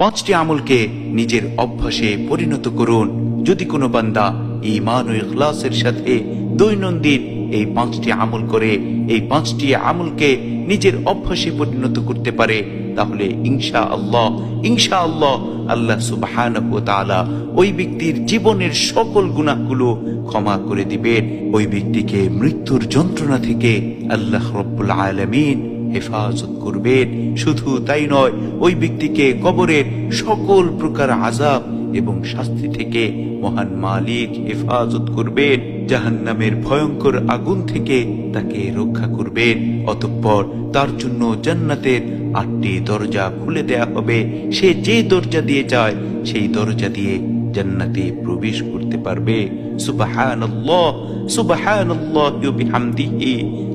5টি আমলকে নিজের অভ্যাসে পরিণত করুন। যদি কোনো বান্দা ঈমান ও ইখলাসের সাথে দৈনন্দিন এই 5টি আমল করে এই 5টি আমলকে নিজের অভ্যাসে পরিণত করতে পারে, তাহলে ইনশাআল্লাহ আল্লাহ সুবহানাহু ওয়া তাআলা ওই ব্যক্তির জীবনের সকল গুনাহগুলো ক্ষমা করে দিবেন। ওই ব্যক্তিকে মৃত্যুর যন্ত্রণা থেকে আল্লাহ রাব্বুল আলামিন হেফাজত করবেন। শুধু তাই নয়, ওই ব্যক্তিকে কবরের সকল প্রকার আযাব এবং শাস্তি থেকে মহান মালিক হেফাজত করবেন। জাহান্নামের ভয়ঙ্কর আগুন থেকে তাকে রক্ষা করবেন। অতঃপর তার জন্য জান্নাতের 8টি দরজা খুলে দেয়া হবে। সে যে দরজা দিয়ে যায় সেই দরজা দিয়ে জান্নাতে প্রবেশ করতে পারবে। সুবহানাল্লাহ, সুবহানাল্লাহি ওয়া বিহামদিহি,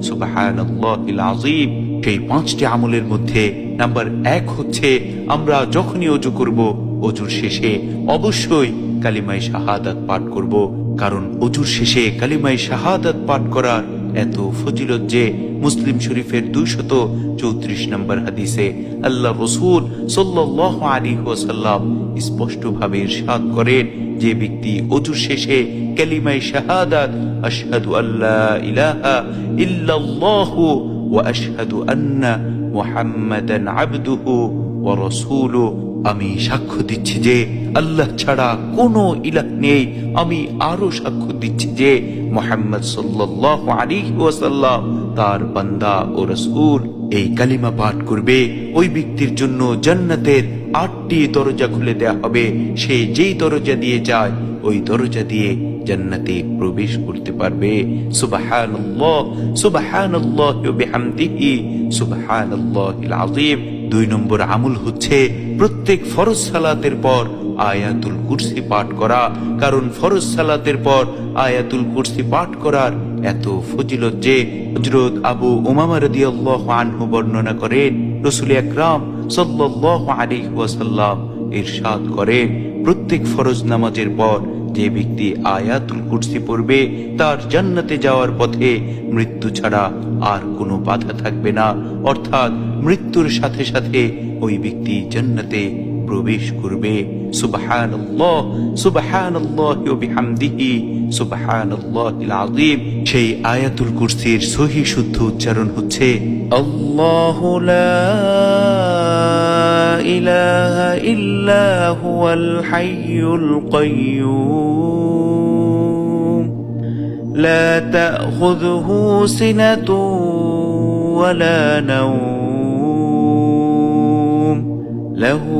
সুবহানাল্লাহিল আযীম। সেই 5টি আমলের মধ্যে নাম্বার 1 হচ্ছে, আমরা যখনই ওযু করব ওযুর শেষে অবশ্যই কালিমায়ে শাহাদাত পাঠ করব। কারণ ওযুর শেষে কালিমায়ে শাহাদাত পাঠ করার এত ফজিলত যে মুসলিম শরীফের 234 নম্বর হাদিসে আল্লাহ রাসূল সাল্লাল্লাহু আলাইহি ওয়াসাল্লাম স্পষ্টভাবে ইরশাদ করেন, যে ব্যক্তি ওযুর শেষে কালিমায়ে শাহাদাত আশহাদু আল্লা ইলাহা ইল্লাল্লাহু ওয়া আশহাদু আন্না মুহাম্মাদান আবদুহু ওয়া রাসূলুহু, আমি সাক্ষ্য দিচ্ছি যে আল্লাহ ছাড়া কোনো ইলাহ নেই, আমি আরো সাক্ষ্য দিচ্ছি যে মুহাম্মদ সাল্লাল্লাহু আলাইহি ওয়াসাল্লাম তার বান্দা ও রাসূল। এই কালিমা পাঠ করবে ওই ব্যক্তির জন্য জান্নাতের 8টি দরজা খুলে দেয়া হবে। সে যেই দরজা দিয়ে যায় ওই দরজা দিয়ে জান্নাতে প্রবেশ করতে পারবে। সুবহানাল্লাহ, সুবহানাল্লাহি ওয়া বিহামদিহি, সুবহানাল্লাহিল আযীম। 2 নম্বর আমল হচ্ছে প্রত্যেক ফরজ সালাতের পর আয়াতুল কুরসি পাঠ করা। কারণ ফরজ সালাতের পর আয়াতুল কুরসি পাঠ করার এত ফজিলত যে হযরত আবু উমামা রাদিয়াল্লাহু আনহু বর্ণনা করেন, রাসূল আকরাম সাল্লাল্লাহু আলাইহি ওয়াসাল্লাম ইরশাদ করেন, প্রত্যেক ফরজ নামাজের পর যে ব্যক্তি আয়াতুল কুরসি পড়বে তার জান্নাতে যাওয়ার পথে মৃত্যু ছাড়া আর কোনো বাধা থাকবে না। অর্থাৎ মৃত্যুর সাথে সাথে ওই ব্যক্তি জান্নাতে প্রবেশ করবে। সুবহানাল্লাহ, সুবহানাল্লাহি ওয়া বিহামদিহি, সুবহানাল্লাহিল আযীম। সেই আয়াতুল কুরসির সহিহ শুদ্ধ উচ্চারণ হচ্ছে আল্লাহু লা ইলাহা ইল্লা হুয়াল হাইয়ুল কাইয়্যুম লা তা'খুযুহু সিনাতুন ওয়া লা নাওম লাহু